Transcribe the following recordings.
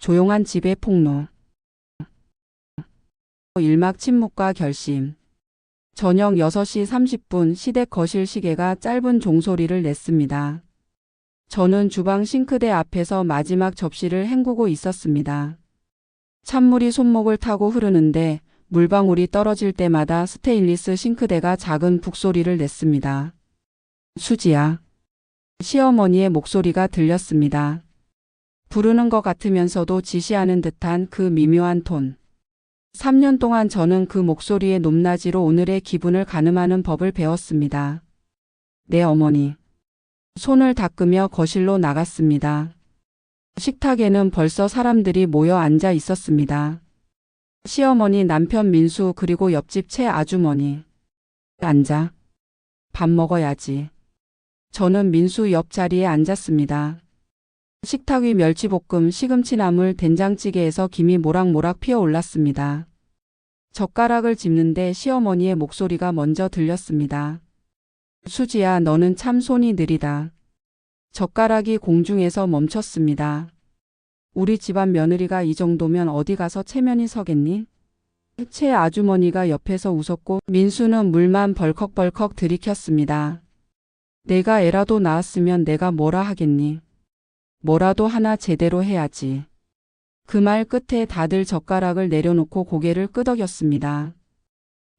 조용한 집의 폭로. 일막 침묵과 결심. 저녁 6시 30분 시댁 거실 시계가 짧은 종소리를 냈습니다. 저는 주방 싱크대 앞에서 마지막 접시를 헹구고 있었습니다. 찬물이 손목을 타고 흐르는데 물방울이 떨어질 때마다 스테인리스 싱크대가 작은 북소리를 냈습니다. 수지야. 시어머니의 목소리가 들렸습니다. 부르는 것 같으면서도 지시하는 듯한 그 미묘한 톤. 3년 동안 저는 그 목소리의 높낮이로 오늘의 기분을 가늠하는 법을 배웠습니다. 네, 어머니. 손을 닦으며 거실로 나갔습니다. 식탁에는 벌써 사람들이 모여 앉아 있었습니다. 시어머니, 남편 민수, 그리고 옆집 채 아주머니. 앉아. 밥 먹어야지. 저는 민수 옆자리에 앉았습니다. 식탁 위 멸치볶음, 시금치나물, 된장찌개에서 김이 모락모락 피어올랐습니다. 젓가락을 짚는데 시어머니의 목소리가 먼저 들렸습니다. 수지야, 너는 참 손이 느리다. 젓가락이 공중에서 멈췄습니다. 우리 집안 며느리가 이 정도면 어디 가서 체면이 서겠니? 채 아주머니가 옆에서 웃었고 민수는 물만 벌컥벌컥 들이켰습니다. 내가 애라도 낳았으면 내가 뭐라 하겠니? 뭐라도 하나 제대로 해야지. 그 말 끝에 다들 젓가락을 내려놓고 고개를 끄덕였습니다.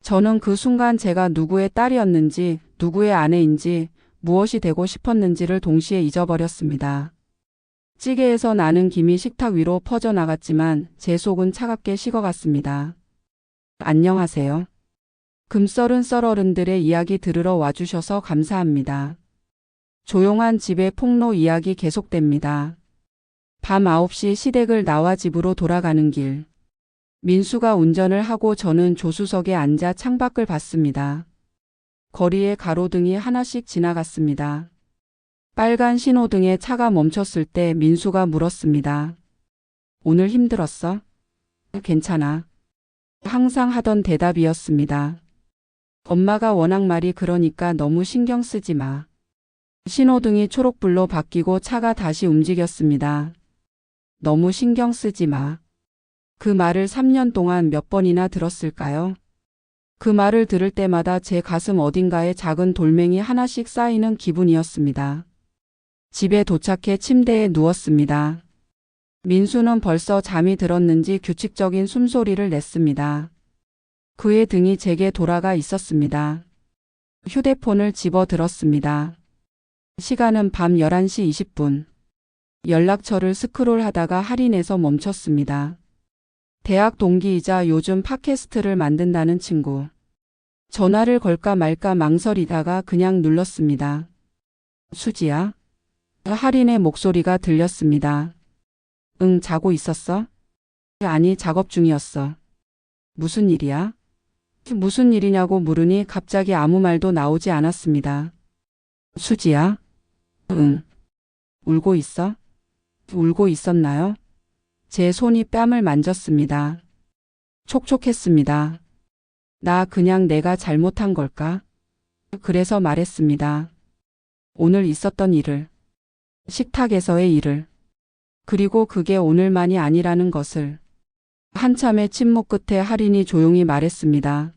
저는 그 순간 제가 누구의 딸이었는지, 누구의 아내인지, 무엇이 되고 싶었는지를 동시에 잊어버렸습니다. 찌개에서 나는 김이 식탁 위로 퍼져나갔지만 제 속은 차갑게 식어갔습니다. 안녕하세요. 금썰은 썰어른들의 이야기 들으러 와주셔서 감사합니다. 조용한 집의 폭로 이야기 계속됩니다. 밤 9시 시댁을 나와 집으로 돌아가는 길. 민수가 운전을 하고 저는 조수석에 앉아 창밖을 봤습니다. 거리에 가로등이 하나씩 지나갔습니다. 빨간 신호등에 차가 멈췄을 때 민수가 물었습니다. 오늘 힘들었어? 괜찮아. 항상 하던 대답이었습니다. 엄마가 워낙 말이 그러니까 너무 신경 쓰지 마. 신호등이 초록불로 바뀌고 차가 다시 움직였습니다. 너무 신경 쓰지 마. 그 말을 3년 동안 몇 번이나 들었을까요? 그 말을 들을 때마다 제 가슴 어딘가에 작은 돌멩이 하나씩 쌓이는 기분이었습니다. 집에 도착해 침대에 누웠습니다. 민수는 벌써 잠이 들었는지 규칙적인 숨소리를 냈습니다. 그의 등이 제게 돌아가 있었습니다. 휴대폰을 집어 들었습니다. 시간은 밤 11시 20분. 연락처를 스크롤하다가 할인해서 멈췄습니다. 대학 동기이자 요즘 팟캐스트를 만든다는 친구. 전화를 걸까 말까 망설이다가 그냥 눌렀습니다. 수지야? 할인의 목소리가 들렸습니다. 응, 자고 있었어? 아니, 작업 중이었어. 무슨 일이야? 무슨 일이냐고 물으니 갑자기 아무 말도 나오지 않았습니다. 수지야? 응. 울고 있어? 울고 있었나요? 제 손이 뺨을 만졌습니다. 촉촉했습니다. 나 그냥 내가 잘못한 걸까? 그래서 말했습니다. 오늘 있었던 일을. 식탁에서의 일을. 그리고 그게 오늘만이 아니라는 것을. 한참의 침묵 끝에 할인이 조용히 말했습니다.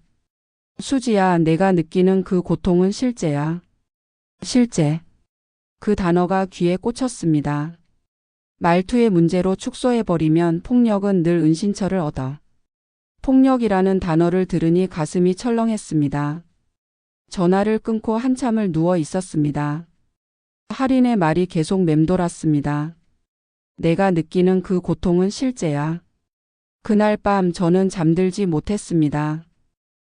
수지야, 내가 느끼는 그 고통은 실제야. 실제. 그 단어가 귀에 꽂혔습니다. 말투의 문제로 축소해버리면 폭력은 늘 은신처를 얻어. 폭력이라는 단어를 들으니 가슴이 철렁했습니다. 전화를 끊고 한참을 누워 있었습니다. 할인의 말이 계속 맴돌았습니다. 내가 느끼는 그 고통은 실제야. 그날 밤 저는 잠들지 못했습니다.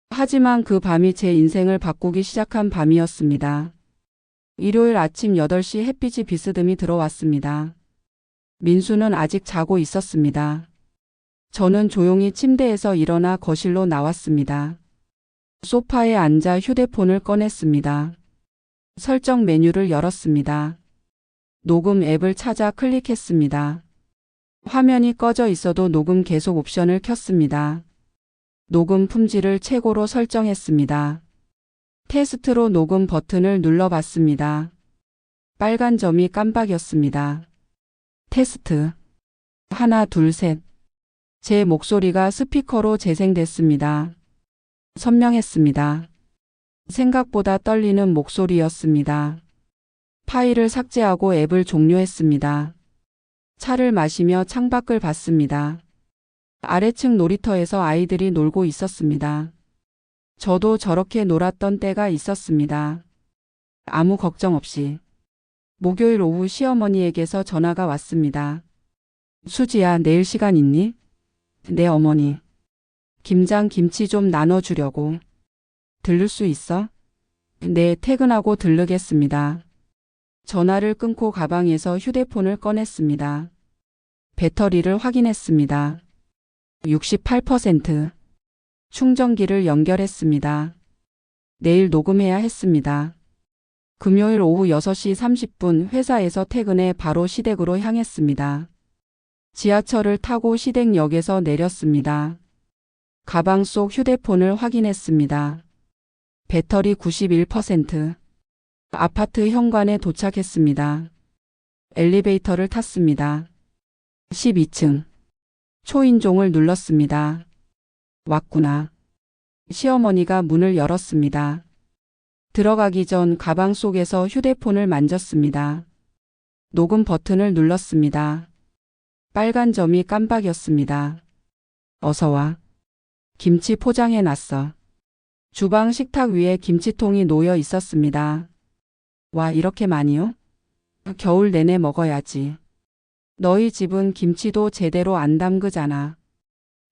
하지만 그 밤이 제 인생을 바꾸기 시작한 밤이었습니다. 일요일 아침 8시 햇빛이 비스듬히 들어왔습니다. 민수는 아직 자고 있었습니다. 저는 조용히 침대에서 일어나 거실로 나왔습니다. 소파에 앉아 휴대폰을 꺼냈습니다. 설정 메뉴를 열었습니다. 녹음 앱을 찾아 클릭했습니다. 화면이 꺼져 있어도 녹음 계속 옵션을 켰습니다. 녹음 품질을 최고로 설정했습니다. 테스트로 녹음 버튼을 눌러봤습니다. 빨간 점이 깜빡였습니다. 테스트. 하나, 둘, 셋. 제 목소리가 스피커로 재생됐습니다. 선명했습니다. 생각보다 떨리는 목소리였습니다. 파일을 삭제하고 앱을 종료했습니다. 차를 마시며 창밖을 봤습니다. 아래층 놀이터에서 아이들이 놀고 있었습니다. 저도 저렇게 놀았던 때가 있었습니다. 아무 걱정 없이. 목요일 오후 시어머니에게서 전화가 왔습니다. 수지야, 내일 시간 있니? 네, 어머니. 김장 김치 좀 나눠주려고. 들를 수 있어? 네, 퇴근하고 들르겠습니다. 전화를 끊고 가방에서 휴대폰을 꺼냈습니다. 배터리를 확인했습니다. 68%. 충전기를 연결했습니다. 내일 녹음해야 했습니다. 금요일 오후 6시 30분 회사에서 퇴근해 바로 시댁으로 향했습니다. 지하철을 타고 시댁역에서 내렸습니다. 가방 속 휴대폰을 확인했습니다. 배터리 91%. 아파트 현관에 도착했습니다. 엘리베이터를 탔습니다. 12층. 초인종을 눌렀습니다. 왔구나. 시어머니가 문을 열었습니다. 들어가기 전 가방 속에서 휴대폰을 만졌습니다. 녹음 버튼을 눌렀습니다. 빨간 점이 깜빡였습니다. 어서 와. 김치 포장해 놨어. 주방 식탁 위에 김치통이 놓여 있었습니다. 와, 이렇게 많이요? 겨울 내내 먹어야지. 너희 집은 김치도 제대로 안 담그잖아.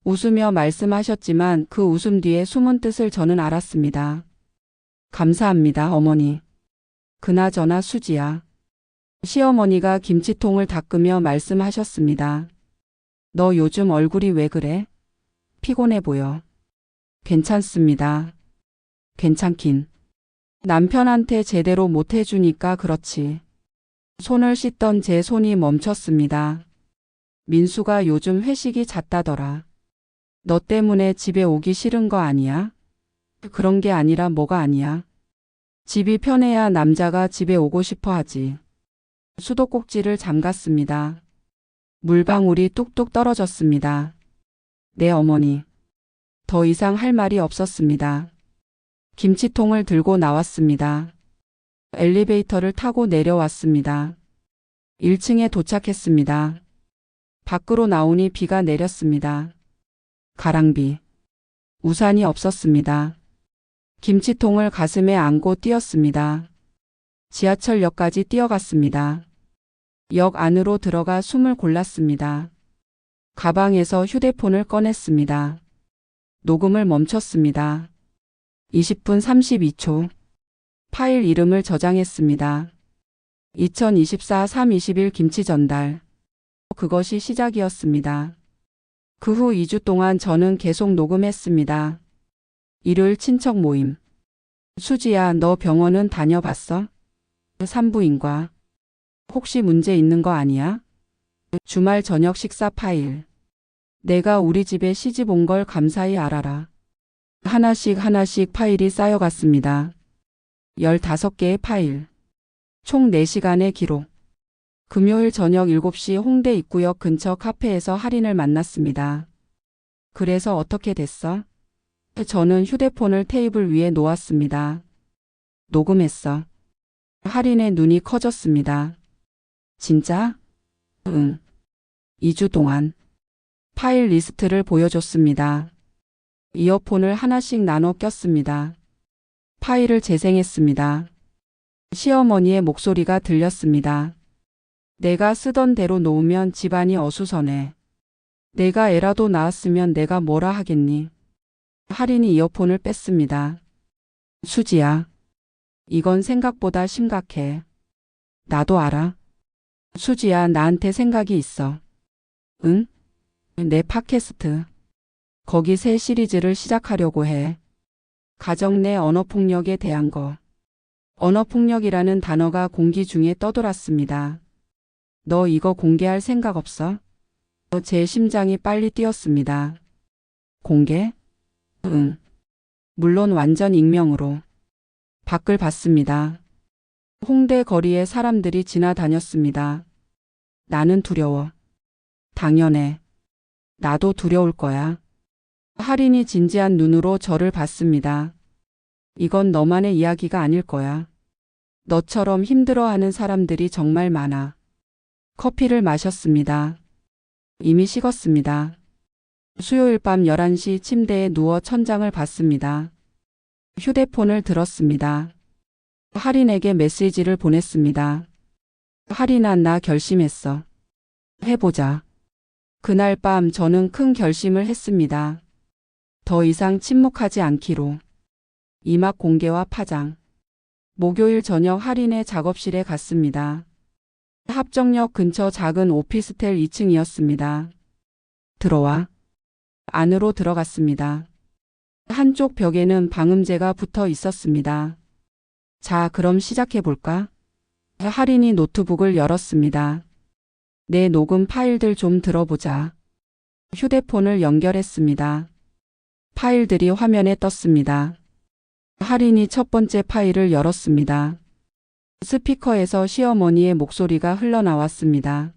웃으며 말씀하셨지만 그 웃음 뒤에 숨은 뜻을 저는 알았습니다. 감사합니다, 어머니. 그나저나 수지야. 시어머니가 김치통을 닦으며 말씀하셨습니다. 너 요즘 얼굴이 왜 그래? 피곤해 보여. 괜찮습니다. 괜찮긴. 남편한테 제대로 못 해주니까 그렇지. 손을 씻던 제 손이 멈췄습니다. 민수가 요즘 회식이 잦다더라. 너 때문에 집에 오기 싫은 거 아니야? 그런 게 아니라 뭐가 아니야? 집이 편해야 남자가 집에 오고 싶어 하지. 수도꼭지를 잠갔습니다. 물방울이 뚝뚝 떨어졌습니다. 네, 어머니. 더 이상 할 말이 없었습니다. 김치통을 들고 나왔습니다. 엘리베이터를 타고 내려왔습니다. 1층에 도착했습니다. 밖으로 나오니 비가 내렸습니다. 가랑비. 우산이 없었습니다. 김치통을 가슴에 안고 뛰었습니다. 지하철역까지 뛰어갔습니다. 역 안으로 들어가 숨을 골랐습니다. 가방에서 휴대폰을 꺼냈습니다. 녹음을 멈췄습니다. 20분 32초. 파일 이름을 저장했습니다. 2024 3/21 김치 전달. 그것이 시작이었습니다. 그 후 2주 동안 저는 계속 녹음했습니다. 일요일 친척 모임. 수지야, 너 병원은 다녀봤어? 산부인과. 혹시 문제 있는 거 아니야? 주말 저녁 식사 파일. 내가 우리 집에 시집 온 걸 감사히 알아라. 하나씩 파일이 쌓여갔습니다. 15개의 파일. 총 4시간의 기록. 금요일 저녁 7시 홍대 입구역 근처 카페에서 할인을 만났습니다. 그래서 어떻게 됐어? 저는 휴대폰을 테이블 위에 놓았습니다. 녹음했어. 할인의 눈이 커졌습니다. 진짜? 응. 2주 동안. 파일 리스트를 보여줬습니다. 이어폰을 하나씩 나눠 꼈습니다. 파일을 재생했습니다. 시어머니의 목소리가 들렸습니다. 내가 쓰던 대로 놓으면 집안이 어수선해. 내가 애라도 낳았으면 내가 뭐라 하겠니? 할인이 이어폰을 뺐습니다. 수지야. 이건 생각보다 심각해. 나도 알아. 수지야, 나한테 생각이 있어. 응? 내 팟캐스트. 거기 새 시리즈를 시작하려고 해. 가정 내 언어폭력에 대한 거. 언어폭력이라는 단어가 공기 중에 떠돌았습니다. 너 이거 공개할 생각 없어? 제 심장이 빨리 뛰었습니다. 공개? 응. 물론 완전 익명으로. 밖을 봤습니다. 홍대 거리에 사람들이 지나다녔습니다. 나는 두려워. 당연해. 나도 두려울 거야. 할인이 진지한 눈으로 저를 봤습니다. 이건 너만의 이야기가 아닐 거야. 너처럼 힘들어하는 사람들이 정말 많아. 커피를 마셨습니다. 이미 식었습니다. 수요일 밤 11시 침대에 누워 천장을 봤습니다. 휴대폰을 들었습니다. 할인에게 메시지를 보냈습니다. 할인아, 나 결심했어. 해보자. 그날 밤 저는 큰 결심을 했습니다. 더 이상 침묵하지 않기로. 이막 공개와 파장. 목요일 저녁 할인의 작업실에 갔습니다. 합정역 근처 작은 오피스텔 2층이었습니다. 들어와. 안으로 들어갔습니다. 한쪽 벽에는 방음제가 붙어 있었습니다. 자, 그럼 시작해볼까? 할인이 노트북을 열었습니다. 내 녹음 파일들 좀 들어보자. 휴대폰을 연결했습니다. 파일들이 화면에 떴습니다. 할인이 첫 번째 파일을 열었습니다. 스피커에서 시어머니의 목소리가 흘러나왔습니다.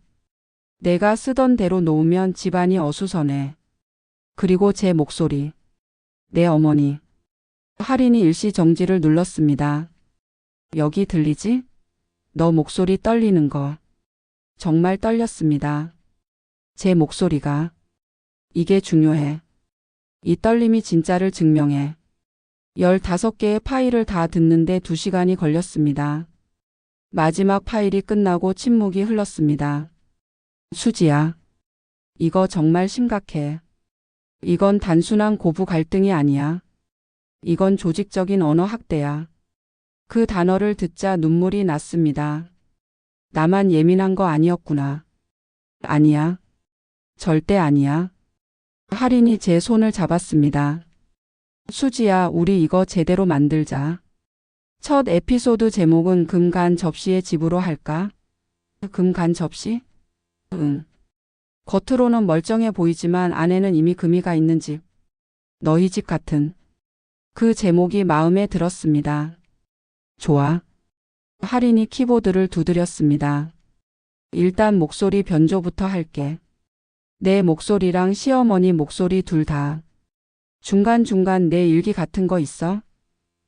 내가 쓰던 대로 놓으면 집안이 어수선해. 그리고 제 목소리. 내 어머니. 할인이 일시정지를 눌렀습니다. 여기 들리지? 너 목소리 떨리는 거. 정말 떨렸습니다. 제 목소리가. 이게 중요해. 이 떨림이 진짜를 증명해. 15개의 파일을 다 듣는데 2시간이 걸렸습니다. 마지막 파일이 끝나고 침묵이 흘렀습니다. 수지야. 이거 정말 심각해. 이건 단순한 고부 갈등이 아니야. 이건 조직적인 언어 학대야. 그 단어를 듣자 눈물이 났습니다. 나만 예민한 거 아니었구나. 아니야. 절대 아니야. 할인이 제 손을 잡았습니다. 수지야, 우리 이거 제대로 만들자. 첫 에피소드 제목은 금 간 접시의 집으로 할까? 금 간 접시? 응. 겉으로는 멀쩡해 보이지만 안에는 이미 금이 가 있는 집. 너희 집 같은. 그 제목이 마음에 들었습니다. 좋아. 할인이 키보드를 두드렸습니다. 일단 목소리 변조부터 할게. 내 목소리랑 시어머니 목소리 둘 다. 중간중간 내 일기 같은 거 있어?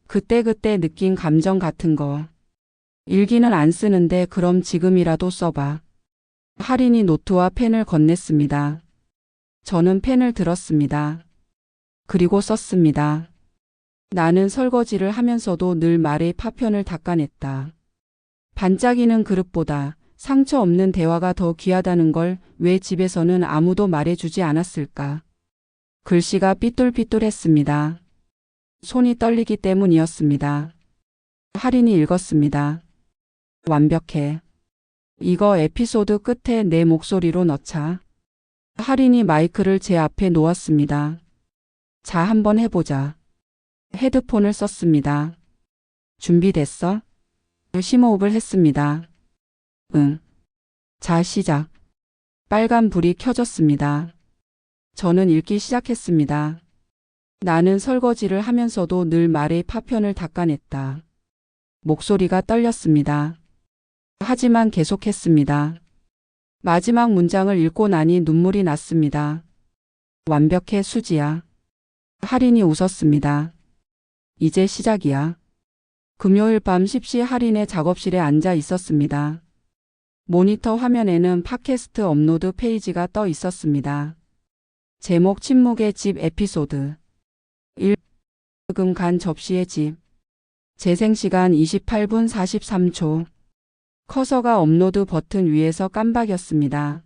그때그때 느낀 감정 같은 거. 일기는 안 쓰는데 그럼 지금이라도 써봐. 할인이 노트와 펜을 건넸습니다. 저는 펜을 들었습니다. 그리고 썼습니다. 나는 설거지를 하면서도 늘 말의 파편을 닦아냈다. 반짝이는 그릇보다 상처 없는 대화가 더 귀하다는 걸 왜 집에서는 아무도 말해주지 않았을까? 글씨가 삐뚤삐뚤했습니다. 손이 떨리기 때문이었습니다. 할인이 읽었습니다. 완벽해. 이거 에피소드 끝에 내 목소리로 넣자. 할인이 마이크를 제 앞에 놓았습니다. 자, 한번 해보자. 헤드폰을 썼습니다. 준비됐어? 심호흡을 했습니다. 응. 자, 시작. 빨간 불이 켜졌습니다. 저는 읽기 시작했습니다. 나는 설거지를 하면서도 늘 말의 파편을 닦아냈다. 목소리가 떨렸습니다. 하지만 계속했습니다. 마지막 문장을 읽고 나니 눈물이 났습니다. 완벽해, 수지야. 할인이 웃었습니다. 이제 시작이야. 금요일 밤 10시 할인의 작업실에 앉아 있었습니다. 모니터 화면에는 팟캐스트 업로드 페이지가 떠 있었습니다. 제목 침묵의 집 에피소드 1. 금 간 접시의 집. 재생시간 28분 43초. 커서가 업로드 버튼 위에서 깜박였습니다.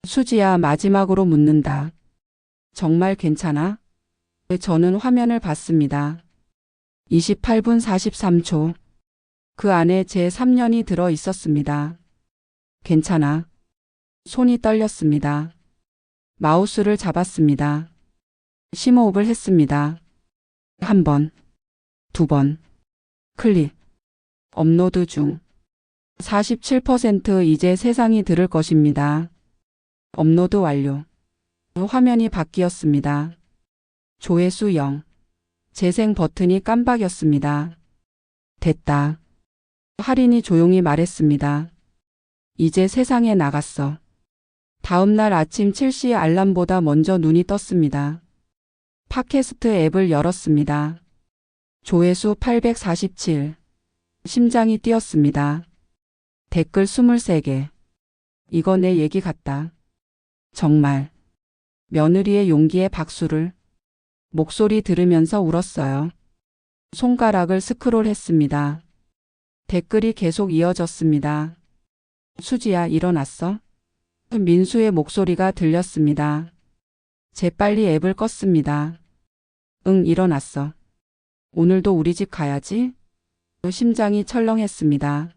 수지야, 마지막으로 묻는다. 정말 괜찮아? 저는 화면을 봤습니다. 28분 43초. 그 안에 제 3년이 들어 있었습니다. 괜찮아. 손이 떨렸습니다. 마우스를 잡았습니다. 심호흡을 했습니다. 한 번, 두 번. 클릭. 업로드 중. 47% 이제 세상이 들을 것입니다. 업로드 완료. 화면이 바뀌었습니다. 조회수 0. 재생 버튼이 깜박였습니다. 됐다. 할인이 조용히 말했습니다. 이제 세상에 나갔어. 다음 날 아침 7시 알람보다 먼저 눈이 떴습니다. 팟캐스트 앱을 열었습니다. 조회수 847. 심장이 뛰었습니다. 댓글 23개. 이거 내 얘기 같다. 정말. 며느리의 용기에 박수를. 목소리 들으면서 울었어요. 손가락을 스크롤했습니다. 댓글이 계속 이어졌습니다. 수지야, 일어났어? 민수의 목소리가 들렸습니다. 재빨리 앱을 껐습니다. 응, 일어났어. 오늘도 우리 집 가야지? 심장이 철렁했습니다.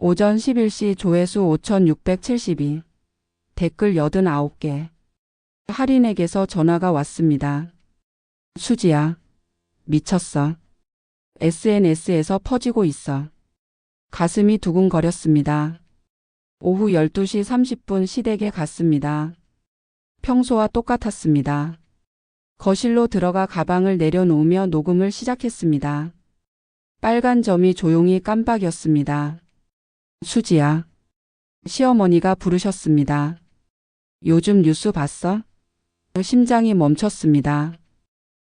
오전 11시 조회수 5672. 댓글 89개. 할인에게서 전화가 왔습니다. 수지야, 미쳤어. SNS에서 퍼지고 있어. 가슴이 두근거렸습니다. 오후 12시 30분 시댁에 갔습니다. 평소와 똑같았습니다. 거실로 들어가 가방을 내려놓으며 녹음을 시작했습니다. 빨간 점이 조용히 깜빡였습니다. 수지야. 시어머니가 부르셨습니다. 요즘 뉴스 봤어? 심장이 멈췄습니다.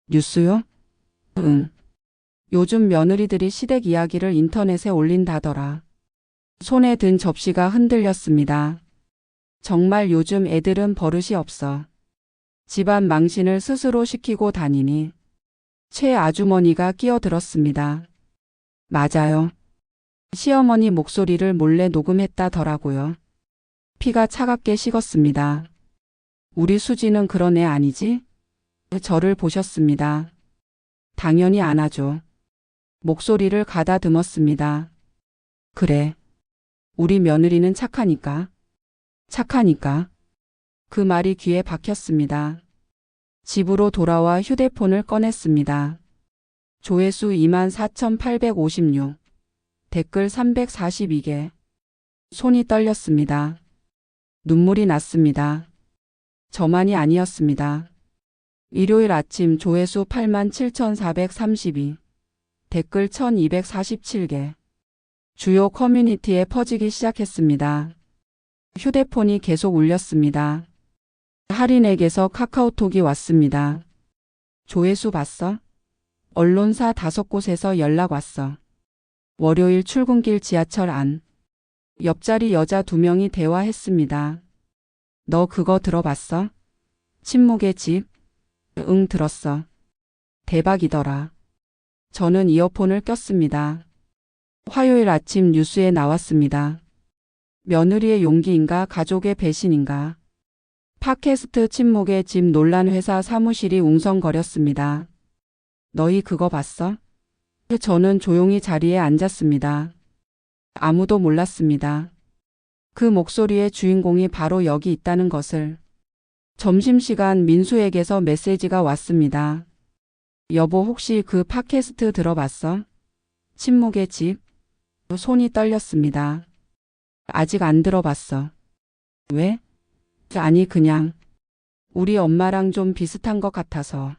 뉴스요? 응. 요즘 며느리들이 시댁 이야기를 인터넷에 올린다더라. 손에 든 접시가 흔들렸습니다. 정말 요즘 애들은 버릇이 없어. 집안 망신을 스스로 시키고 다니니. 최 아주머니가 끼어들었습니다. 맞아요. 시어머니 목소리를 몰래 녹음했다더라고요. 피가 차갑게 식었습니다. 우리 수지는 그런 애 아니지? 저를 보셨습니다. 당연히 안 하죠. 목소리를 가다듬었습니다. 그래. 우리 며느리는 착하니까. 착하니까. 그 말이 귀에 박혔습니다. 집으로 돌아와 휴대폰을 꺼냈습니다. 조회수 24,856. 댓글 342개. 손이 떨렸습니다. 눈물이 났습니다. 저만이 아니었습니다. 일요일 아침 조회수 87,432. 댓글 1,247개. 주요 커뮤니티에 퍼지기 시작했습니다. 휴대폰이 계속 울렸습니다. 할인에게서 카카오톡이 왔습니다. 조회수 봤어? 언론사 5곳에서 연락 왔어. 월요일 출근길 지하철 안. 옆자리 여자 2명이 대화했습니다. 너 그거 들어봤어? 침묵의 집? 응, 들었어. 대박이더라. 저는 이어폰을 꼈습니다. 화요일 아침 뉴스에 나왔습니다. 며느리의 용기인가 가족의 배신인가. 팟캐스트 침묵의 집 논란 회사 사무실이 웅성거렸습니다. 너희 그거 봤어? 저는 조용히 자리에 앉았습니다. 아무도 몰랐습니다. 그 목소리의 주인공이 바로 여기 있다는 것을. 점심시간 민수에게서 메시지가 왔습니다. 여보, 혹시 그 팟캐스트 들어봤어? 침묵의 집? 손이 떨렸습니다. 아직 안 들어봤어. 왜? 아니, 그냥 우리 엄마랑 좀 비슷한 것 같아서.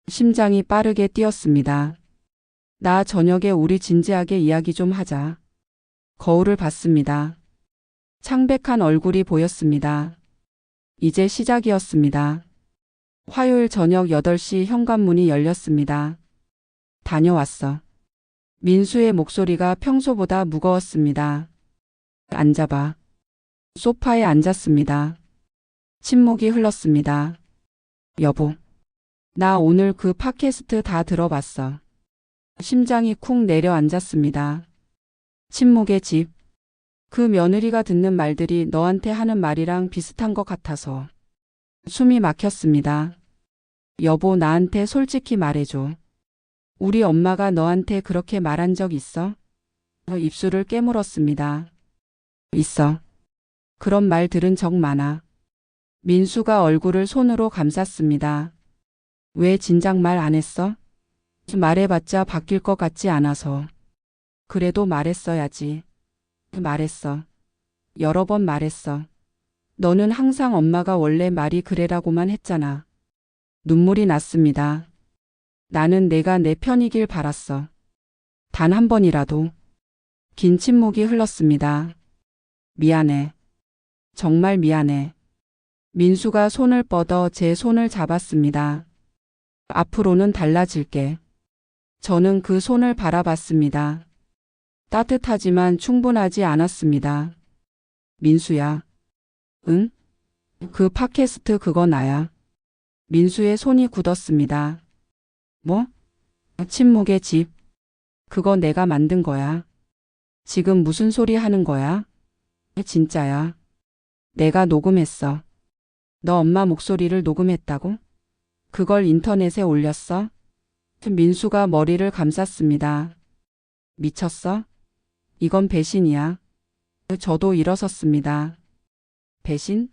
심장이 빠르게 뛰었습니다. 나 저녁에 우리 진지하게 이야기 좀 하자. 거울을 봤습니다. 창백한 얼굴이 보였습니다. 이제 시작이었습니다. 화요일 저녁 8시 현관문이 열렸습니다. 다녀왔어. 민수의 목소리가 평소보다 무거웠습니다. 앉아봐. 소파에 앉았습니다. 침묵이 흘렀습니다. 여보, 나 오늘 그 팟캐스트 다 들어봤어. 심장이 쿵 내려앉았습니다. 침묵의 집. 그 며느리가 듣는 말들이 너한테 하는 말이랑 비슷한 것 같아서. 숨이 막혔습니다. 여보, 나한테 솔직히 말해줘. 우리 엄마가 너한테 그렇게 말한 적 있어? 입술을 깨물었습니다. 있어. 그런 말 들은 적 많아. 민수가 얼굴을 손으로 감쌌습니다. 왜 진작 말 안 했어? 말해봤자 바뀔 것 같지 않아서. 그래도 말했어야지. 말했어. 여러 번 말했어. 너는 항상 엄마가 원래 말이 그래라고만 했잖아. 눈물이 났습니다. 나는 내가 내 편이길 바랐어. 단 한 번이라도. 긴 침묵이 흘렀습니다. 미안해. 정말 미안해. 민수가 손을 뻗어 제 손을 잡았습니다. 앞으로는 달라질게. 저는 그 손을 바라봤습니다. 따뜻하지만 충분하지 않았습니다. 민수야. 응? 그 팟캐스트 그거 나야. 민수의 손이 굳었습니다. 뭐? 침묵의 집. 그거 내가 만든 거야. 지금 무슨 소리 하는 거야? 진짜야. 내가 녹음했어. 너 엄마 목소리를 녹음했다고? 그걸 인터넷에 올렸어? 민수가 머리를 감쌌습니다. 미쳤어? 이건 배신이야. 저도 일어섰습니다. 배신?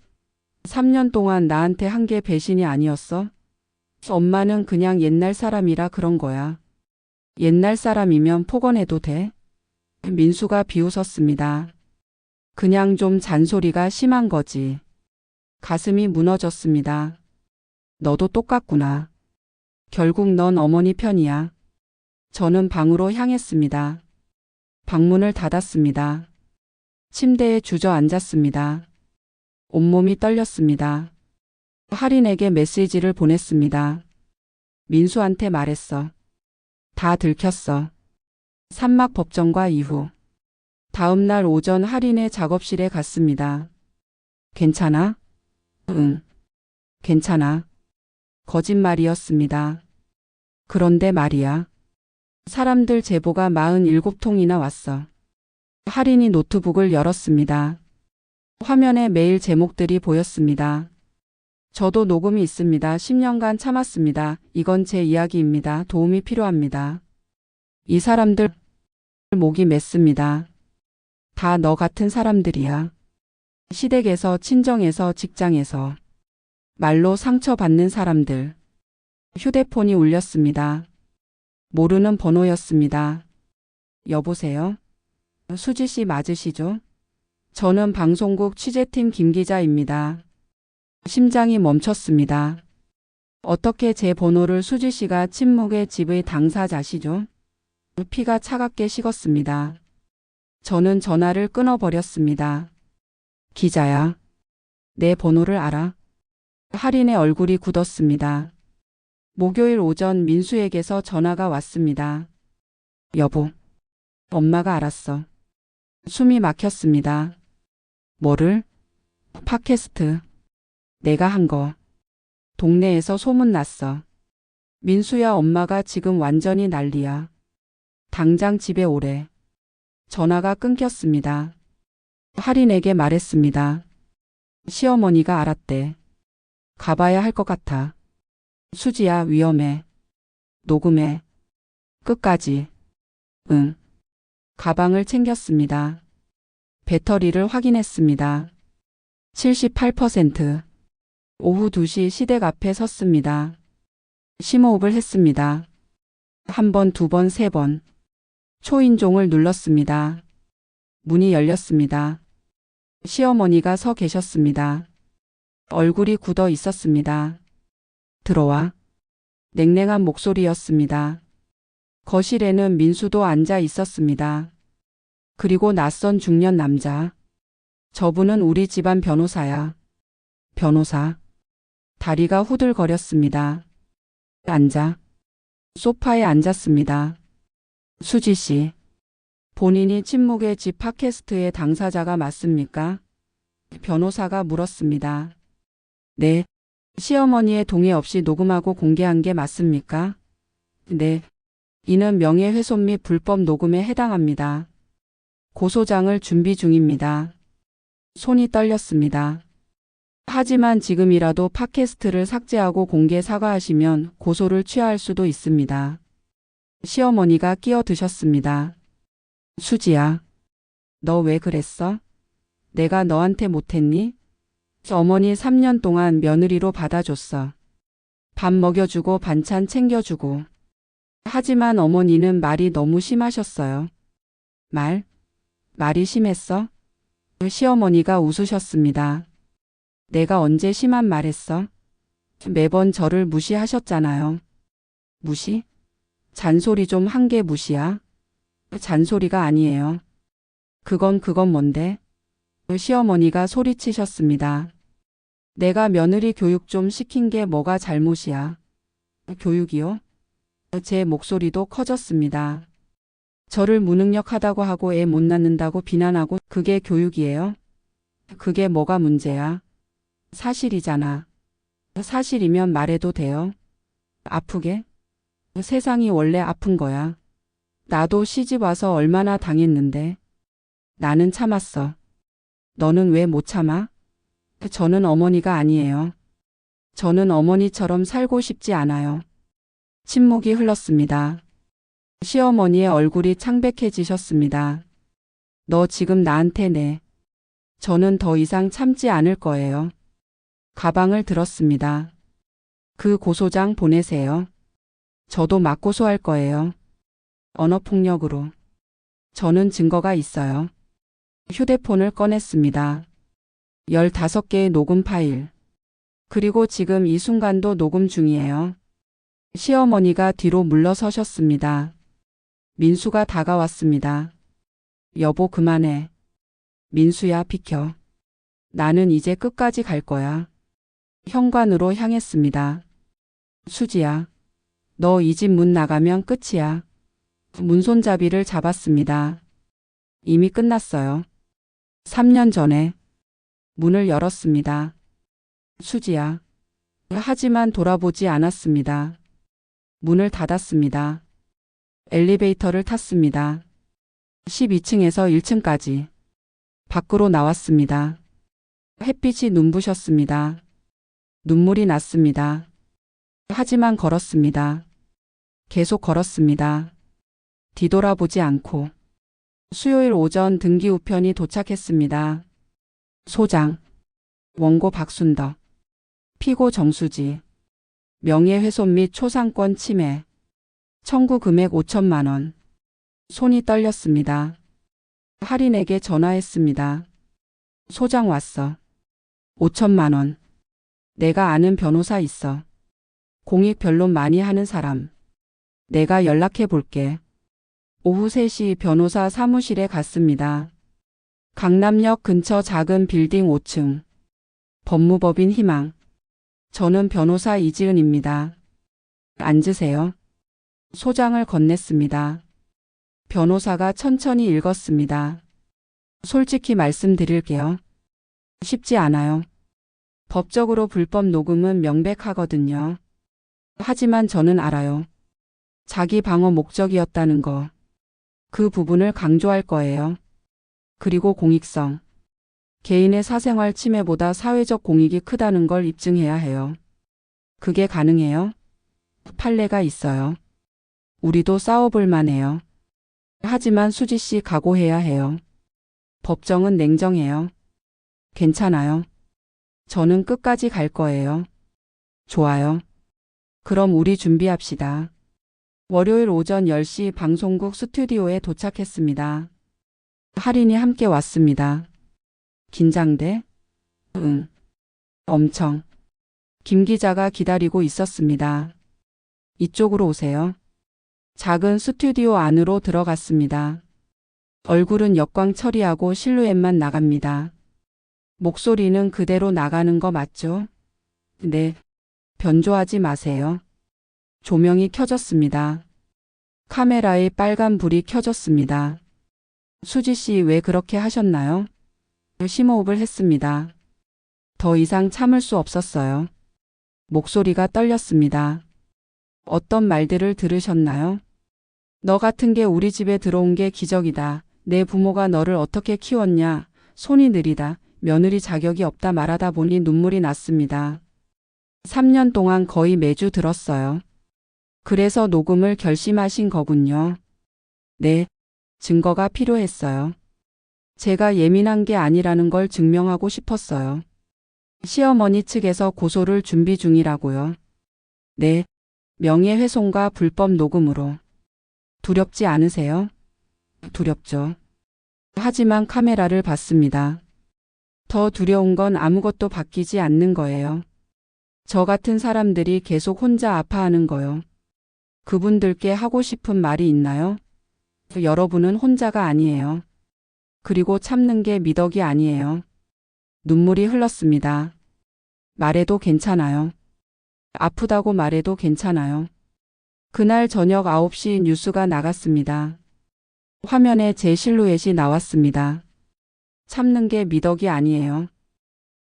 3년 동안 나한테 한 게 배신이 아니었어? 엄마는 그냥 옛날 사람이라 그런 거야. 옛날 사람이면 폭언해도 돼? 민수가 비웃었습니다. 그냥 좀 잔소리가 심한 거지. 가슴이 무너졌습니다. 너도 똑같구나. 결국 넌 어머니 편이야. 저는 방으로 향했습니다. 방문을 닫았습니다. 침대에 주저앉았습니다. 온몸이 떨렸습니다. 할인에게 메시지를 보냈습니다. 민수한테 말했어. 다 들켰어. 산막 법정과 이후. 다음 날 오전 할인의 작업실에 갔습니다. 괜찮아? 응. 괜찮아. 거짓말이었습니다. 그런데 말이야. 사람들 제보가 47통이나 왔어. 할인이 노트북을 열었습니다. 화면에 메일 제목들이 보였습니다. 저도 녹음이 있습니다. 10년간 참았습니다. 이건 제 이야기입니다. 도움이 필요합니다. 이 사람들 목이 맸습니다. 다 너 같은 사람들이야. 시댁에서, 친정에서, 직장에서. 말로 상처받는 사람들. 휴대폰이 울렸습니다. 모르는 번호였습니다. 여보세요? 수지 씨 맞으시죠? 저는 방송국 취재팀 김 기자입니다. 심장이 멈췄습니다. 어떻게 제 번호를 수지 씨가 침묵의 집의 당사자시죠? 피가 차갑게 식었습니다. 저는 전화를 끊어버렸습니다. 기자야. 내 번호를 알아? 할인의 얼굴이 굳었습니다. 목요일 오전 민수에게서 전화가 왔습니다. 여보. 엄마가 알았어. 숨이 막혔습니다. 뭐를? 팟캐스트. 내가 한 거. 동네에서 소문났어. 민수야, 엄마가 지금 완전히 난리야. 당장 집에 오래. 전화가 끊겼습니다. 할인에게 말했습니다. 시어머니가 알았대. 가봐야 할 것 같아. 수지야, 위험해. 녹음해. 끝까지. 응. 가방을 챙겼습니다. 배터리를 확인했습니다. 78%. 오후 2시 시댁 앞에 섰습니다. 심호흡을 했습니다. 한 번, 두 번, 세 번. 초인종을 눌렀습니다. 문이 열렸습니다. 시어머니가 서 계셨습니다. 얼굴이 굳어 있었습니다. 들어와. 냉랭한 목소리였습니다. 거실에는 민수도 앉아 있었습니다. 그리고 낯선 중년 남자. 저분은 우리 집안 변호사야. 변호사. 다리가 후들거렸습니다. 앉아. 소파에 앉았습니다. 수지 씨. 본인이 침묵의 집 팟캐스트의 당사자가 맞습니까? 변호사가 물었습니다. 네. 시어머니의 동의 없이 녹음하고 공개한 게 맞습니까? 네. 이는 명예훼손 및 불법 녹음에 해당합니다. 고소장을 준비 중입니다. 손이 떨렸습니다. 하지만 지금이라도 팟캐스트를 삭제하고 공개 사과하시면 고소를 취하할 수도 있습니다. 시어머니가 끼어드셨습니다. 수지야, 너 왜 그랬어? 내가 너한테 못했니? 어머니 3년 동안 며느리로 받아줬어. 밥 먹여주고 반찬 챙겨주고. 하지만 어머니는 말이 너무 심하셨어요. 말이 심했어? 시어머니가 웃으셨습니다. 내가 언제 심한 말 했어? 매번 저를 무시하셨잖아요. 무시? 잔소리 좀 한 게 무시야? 잔소리가 아니에요. 그건 뭔데? 시어머니가 소리치셨습니다. 내가 며느리 교육 좀 시킨 게 뭐가 잘못이야? 교육이요? 제 목소리도 커졌습니다. 저를 무능력하다고 하고 애 못 낳는다고 비난하고 그게 교육이에요? 그게 뭐가 문제야? 사실이잖아. 사실이면 말해도 돼요? 아프게? 세상이 원래 아픈 거야. 나도 시집 와서 얼마나 당했는데. 나는 참았어. 너는 왜 못 참아? 저는 어머니가 아니에요. 저는 어머니처럼 살고 싶지 않아요. 침묵이 흘렀습니다. 시어머니의 얼굴이 창백해지셨습니다. 너 지금 나한테 내. 저는 더 이상 참지 않을 거예요. 가방을 들었습니다. 그 고소장 보내세요. 저도 맞고소할 거예요. 언어폭력으로. 저는 증거가 있어요. 휴대폰을 꺼냈습니다. 15개의 녹음 파일. 그리고 지금 이 순간도 녹음 중이에요. 시어머니가 뒤로 물러서셨습니다. 민수가 다가왔습니다. 여보 그만해. 민수야 비켜. 나는 이제 끝까지 갈 거야. 현관으로 향했습니다. 수지야. 너 이 집 문 나가면 끝이야. 문손잡이를 잡았습니다. 이미 끝났어요. 3년 전에. 문을 열었습니다. 수지야. 하지만 돌아보지 않았습니다. 문을 닫았습니다. 엘리베이터를 탔습니다. 12층에서 1층까지. 밖으로 나왔습니다. 햇빛이 눈부셨습니다. 눈물이 났습니다. 하지만 걸었습니다. 계속 걸었습니다. 뒤돌아보지 않고. 수요일 오전 등기 우편이 도착했습니다. 소장. 원고 박순덕. 피고 정수지. 명예훼손 및 초상권 침해. 청구 금액 5천만 원. 손이 떨렸습니다. 할인에게 전화했습니다. 소장 왔어. 5천만 원. 내가 아는 변호사 있어. 공익 변론 많이 하는 사람. 내가 연락해 볼게. 오후 3시 변호사 사무실에 갔습니다. 강남역 근처 작은 빌딩 5층. 법무법인 희망. 저는 변호사 이지은입니다. 앉으세요. 소장을 건넸습니다. 변호사가 천천히 읽었습니다. 솔직히 말씀드릴게요. 쉽지 않아요. 법적으로 불법 녹음은 명백하거든요. 하지만 저는 알아요. 자기 방어 목적이었다는 거. 그 부분을 강조할 거예요. 그리고 공익성. 개인의 사생활 침해보다 사회적 공익이 크다는 걸 입증해야 해요. 그게 가능해요? 판례가 있어요. 우리도 싸워볼 만해요. 하지만 수지 씨 각오해야 해요. 법정은 냉정해요. 괜찮아요. 저는 끝까지 갈 거예요. 좋아요. 그럼 우리 준비합시다. 월요일 오전 10시 방송국 스튜디오에 도착했습니다. 할인이 함께 왔습니다. 긴장돼? 응. 엄청. 김 기자가 기다리고 있었습니다. 이쪽으로 오세요. 작은 스튜디오 안으로 들어갔습니다. 얼굴은 역광 처리하고 실루엣만 나갑니다. 목소리는 그대로 나가는 거 맞죠? 네. 변조하지 마세요. 조명이 켜졌습니다. 카메라에 빨간 불이 켜졌습니다. 수지 씨 왜 그렇게 하셨나요? 심호흡을 했습니다. 더 이상 참을 수 없었어요. 목소리가 떨렸습니다. 어떤 말들을 들으셨나요? 너 같은 게 우리 집에 들어온 게 기적이다. 내 부모가 너를 어떻게 키웠냐. 손이 느리다. 며느리 자격이 없다 말하다 보니 눈물이 났습니다. 3년 동안 거의 매주 들었어요. 그래서 녹음을 결심하신 거군요. 네, 증거가 필요했어요. 제가 예민한 게 아니라는 걸 증명하고 싶었어요. 시어머니 측에서 고소를 준비 중이라고요. 네, 명예훼손과 불법 녹음으로. 두렵지 않으세요? 두렵죠. 하지만 카메라를 봤습니다. 더 두려운 건 아무것도 바뀌지 않는 거예요. 저 같은 사람들이 계속 혼자 아파하는 거요. 그분들께 하고 싶은 말이 있나요? 여러분은 혼자가 아니에요. 그리고 참는 게 미덕이 아니에요. 눈물이 흘렀습니다. 말해도 괜찮아요. 아프다고 말해도 괜찮아요. 그날 저녁 9시 뉴스가 나갔습니다. 화면에 제 실루엣이 나왔습니다. 참는 게 미덕이 아니에요.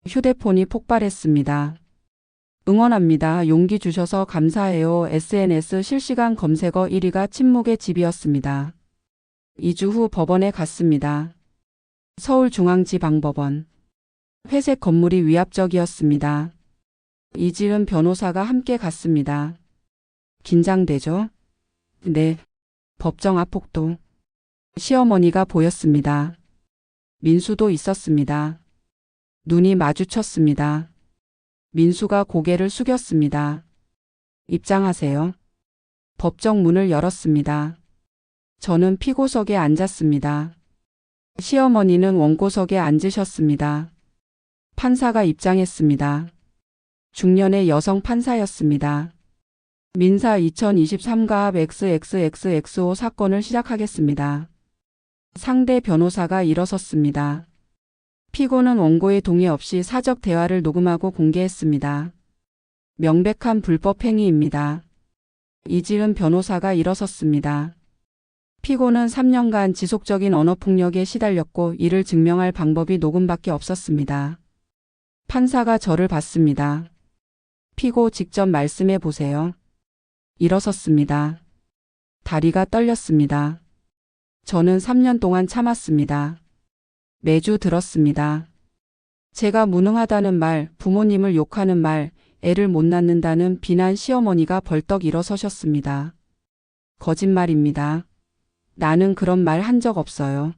휴대폰이 폭발했습니다. 응원합니다. 용기 주셔서 감사해요. SNS 실시간 검색어 1위가 침묵의 집이었습니다. 2주 후 법원에 갔습니다. 서울중앙지방법원. 회색 건물이 위압적이었습니다. 이지은 변호사가 함께 갔습니다. 긴장되죠? 네. 법정 앞 폭도. 시어머니가 보였습니다. 민수도 있었습니다. 눈이 마주쳤습니다. 민수가 고개를 숙였습니다. 입장하세요. 법정 문을 열었습니다. 저는 피고석에 앉았습니다. 시어머니는 원고석에 앉으셨습니다. 판사가 입장했습니다. 중년의 여성 판사였습니다. 민사 2023가합 XXXXO 사건을 시작하겠습니다. 상대 변호사가 일어섰습니다. 피고는 원고의 동의 없이 사적 대화를 녹음하고 공개했습니다. 명백한 불법 행위입니다. 이지은 변호사가 일어섰습니다. 피고는 3년간 지속적인 언어폭력에 시달렸고 이를 증명할 방법이 녹음밖에 없었습니다. 판사가 저를 봤습니다. 피고 직접 말씀해 보세요. 일어섰습니다. 다리가 떨렸습니다. 저는 3년 동안 참았습니다. 매주 들었습니다. 제가 무능하다는 말, 부모님을 욕하는 말, 애를 못 낳는다는 비난. 시어머니가 벌떡 일어서셨습니다. 거짓말입니다. 나는 그런 말 한 적 없어요.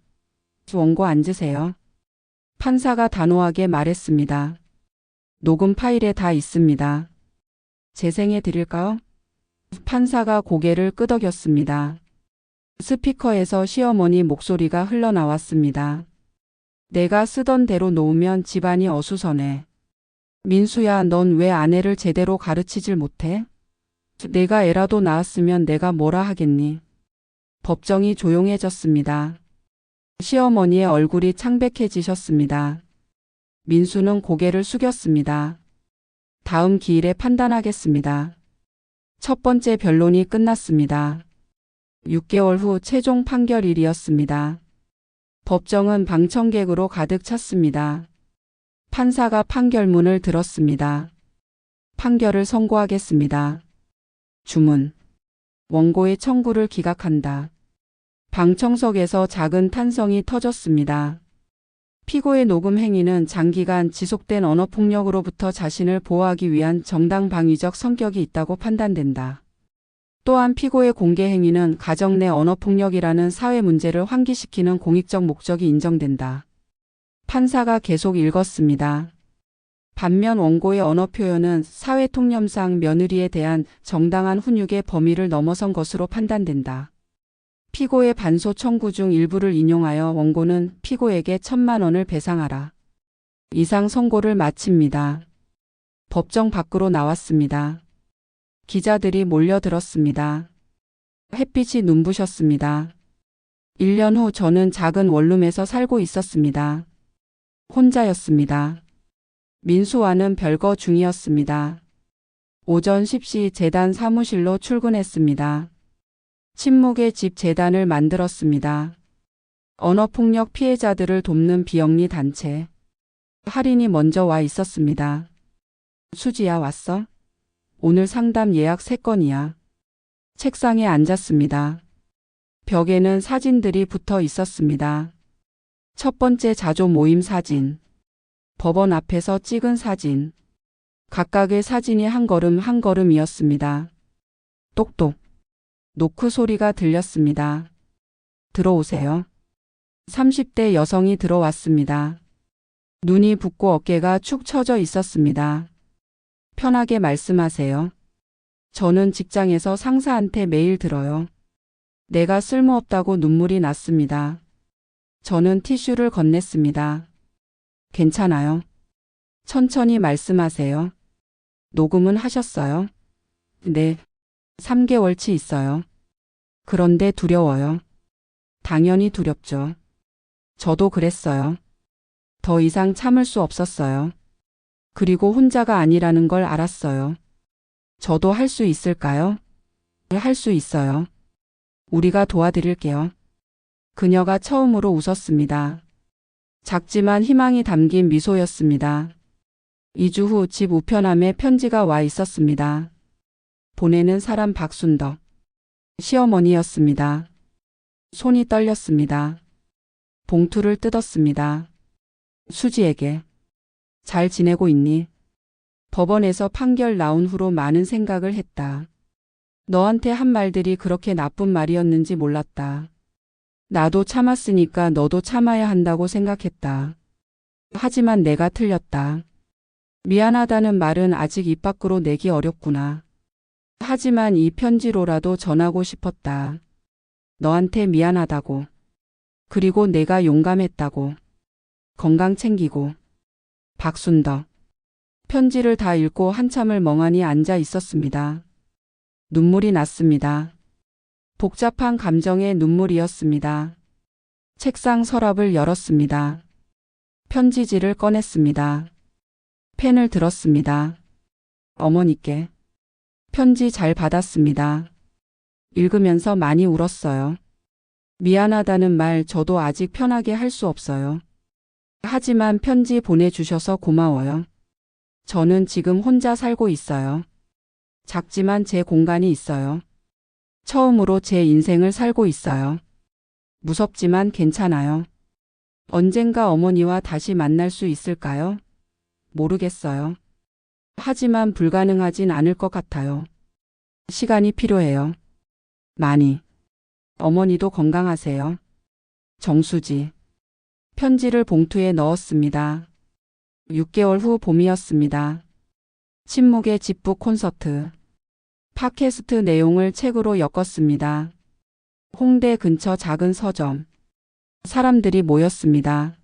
원고 앉으세요. 판사가 단호하게 말했습니다. 녹음 파일에 다 있습니다. 재생해 드릴까요? 판사가 고개를 끄덕였습니다. 스피커에서 시어머니 목소리가 흘러나왔습니다. 내가 쓰던 대로 놓으면 집안이 어수선해. 민수야, 넌 왜 아내를 제대로 가르치질 못해? 내가 애라도 낳았으면 내가 뭐라 하겠니? 법정이 조용해졌습니다. 시어머니의 얼굴이 창백해지셨습니다. 민수는 고개를 숙였습니다. 다음 기일에 판단하겠습니다. 첫 번째 변론이 끝났습니다. 6개월 후 최종 판결일이었습니다. 법정은 방청객으로 가득 찼습니다. 판사가 판결문을 들었습니다. 판결을 선고하겠습니다. 주문. 원고의 청구를 기각한다. 방청석에서 작은 탄성이 터졌습니다. 피고의 녹음 행위는 장기간 지속된 언어폭력으로부터 자신을 보호하기 위한 정당방위적 성격이 있다고 판단된다. 또한 피고의 공개 행위는 가정 내 언어폭력이라는 사회 문제를 환기시키는 공익적 목적이 인정된다. 판사가 계속 읽었습니다. 반면 원고의 언어 표현은 사회 통념상 며느리에 대한 정당한 훈육의 범위를 넘어선 것으로 판단된다. 피고의 반소 청구 중 일부를 인용하여 원고는 피고에게 1,000만 원을 배상하라. 이상 선고를 마칩니다. 법정 밖으로 나왔습니다. 기자들이 몰려들었습니다. 햇빛이 눈부셨습니다. 1년 후 저는 작은 원룸에서 살고 있었습니다. 혼자였습니다. 민수와는 별거 중이었습니다. 오전 10시 재단 사무실로 출근했습니다. 침묵의 집 재단을 만들었습니다. 언어폭력 피해자들을 돕는 비영리 단체. 할인이 먼저 와 있었습니다. 수지야, 왔어? 오늘 상담 예약 3건이야. 책상에 앉았습니다. 벽에는 사진들이 붙어 있었습니다. 첫 번째 자조 모임 사진. 법원 앞에서 찍은 사진. 각각의 사진이 한 걸음 한 걸음이었습니다. 똑똑. 노크 소리가 들렸습니다. 들어오세요. 30대 여성이 들어왔습니다. 눈이 붓고 어깨가 축 처져 있었습니다. 편하게 말씀하세요. 저는 직장에서 상사한테 메일 들어요. 내가 쓸모없다고 눈물이 났습니다. 저는 티슈를 건넸습니다. 괜찮아요. 천천히 말씀하세요. 녹음은 하셨어요? 네. 3개월치 있어요. 그런데 두려워요. 당연히 두렵죠. 저도 그랬어요. 더 이상 참을 수 없었어요. 그리고 혼자가 아니라는 걸 알았어요. 저도 할 수 있을까요? 할 수 있어요. 우리가 도와드릴게요. 그녀가 처음으로 웃었습니다. 작지만 희망이 담긴 미소였습니다. 2주 후 집 우편함에 편지가 와 있었습니다. 보내는 사람 박순덕. 시어머니였습니다. 손이 떨렸습니다. 봉투를 뜯었습니다. 수지에게. 잘 지내고 있니? 법원에서 판결 나온 후로 많은 생각을 했다. 너한테 한 말들이 그렇게 나쁜 말이었는지 몰랐다. 나도 참았으니까 너도 참아야 한다고 생각했다. 하지만 내가 틀렸다. 미안하다는 말은 아직 입 밖으로 내기 어렵구나. 하지만 이 편지로라도 전하고 싶었다. 너한테 미안하다고. 그리고 내가 용감했다고. 건강 챙기고. 박순덕. 편지를 다 읽고 한참을 멍하니 앉아 있었습니다. 눈물이 났습니다. 복잡한 감정의 눈물이었습니다. 책상 서랍을 열었습니다. 편지지를 꺼냈습니다. 펜을 들었습니다. 어머니께. 편지 잘 받았습니다. 읽으면서 많이 울었어요. 미안하다는 말 저도 아직 편하게 할 수 없어요. 하지만 편지 보내주셔서 고마워요. 저는 지금 혼자 살고 있어요. 작지만 제 공간이 있어요. 처음으로 제 인생을 살고 있어요. 무섭지만 괜찮아요. 언젠가 어머니와 다시 만날 수 있을까요? 모르겠어요. 하지만 불가능하진 않을 것 같아요. 시간이 필요해요. 많이. 어머니도 건강하세요. 정수지. 편지를 봉투에 넣었습니다. 6개월 후 봄이었습니다. 침묵의 집북 콘서트. 팟캐스트 내용을 책으로 엮었습니다. 홍대 근처 작은 서점. 사람들이 모였습니다.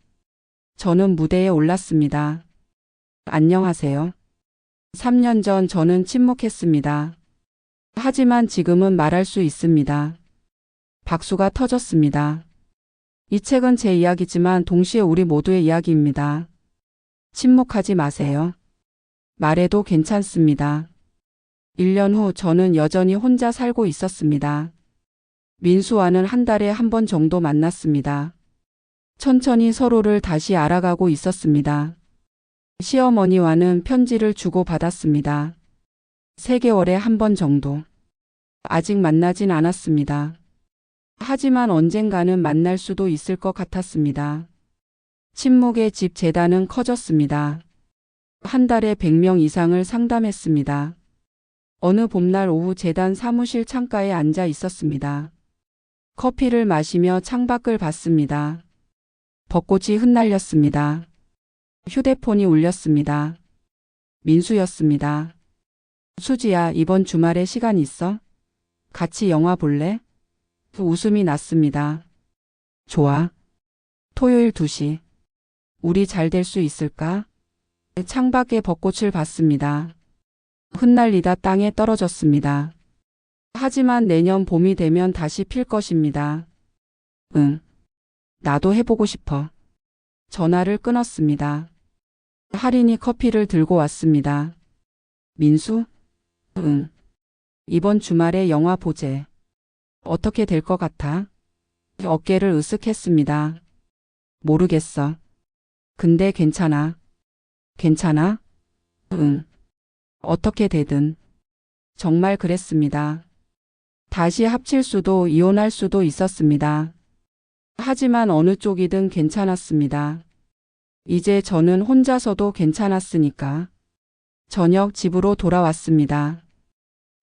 저는 무대에 올랐습니다. 안녕하세요. 3년 전 저는 침묵했습니다. 하지만 지금은 말할 수 있습니다. 박수가 터졌습니다. 이 책은 제 이야기지만 동시에 우리 모두의 이야기입니다. 침묵하지 마세요. 말해도 괜찮습니다. 1년 후 저는 여전히 혼자 살고 있었습니다. 민수와는 한 달에 한 번 정도 만났습니다. 천천히 서로를 다시 알아가고 있었습니다. 시어머니와는 편지를 주고받았습니다. 3개월에 한 번 정도. 아직 만나진 않았습니다. 하지만 언젠가는 만날 수도 있을 것 같았습니다. 침묵의 집 재단은 커졌습니다. 한 달에 100명 이상을 상담했습니다. 어느 봄날 오후 재단 사무실 창가에 앉아 있었습니다. 커피를 마시며 창밖을 봤습니다. 벚꽃이 흩날렸습니다. 휴대폰이 울렸습니다. 민수였습니다. 수지야, 이번 주말에 시간 있어? 같이 영화 볼래? 웃음이 났습니다. 좋아. 토요일 2시. 우리 잘 될 수 있을까? 창밖에 벚꽃을 봤습니다. 흩날리다 땅에 떨어졌습니다. 하지만 내년 봄이 되면 다시 필 것입니다. 응. 나도 해보고 싶어. 전화를 끊었습니다. 할인이 커피를 들고 왔습니다. 민수? 응. 이번 주말에 영화 보재. 어떻게 될 것 같아? 어깨를 으쓱했습니다. 모르겠어. 근데 괜찮아. 괜찮아? 응. 어떻게 되든. 정말 그랬습니다. 다시 합칠 수도 이혼할 수도 있었습니다. 하지만 어느 쪽이든 괜찮았습니다. 이제 저는 혼자서도 괜찮았으니까. 저녁 집으로 돌아왔습니다.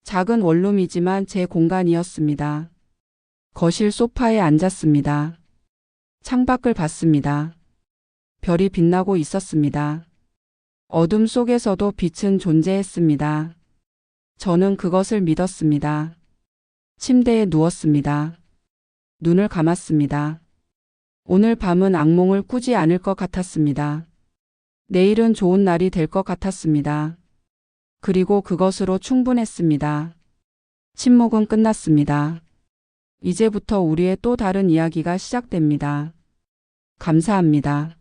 작은 원룸이지만 제 공간이었습니다. 거실 소파에 앉았습니다. 창밖을 봤습니다. 별이 빛나고 있었습니다. 어둠 속에서도 빛은 존재했습니다. 저는 그것을 믿었습니다. 침대에 누웠습니다. 눈을 감았습니다. 오늘 밤은 악몽을 꾸지 않을 것 같았습니다. 내일은 좋은 날이 될 것 같았습니다. 그리고 그것으로 충분했습니다. 침묵은 끝났습니다. 이제부터 우리의 또 다른 이야기가 시작됩니다. 감사합니다.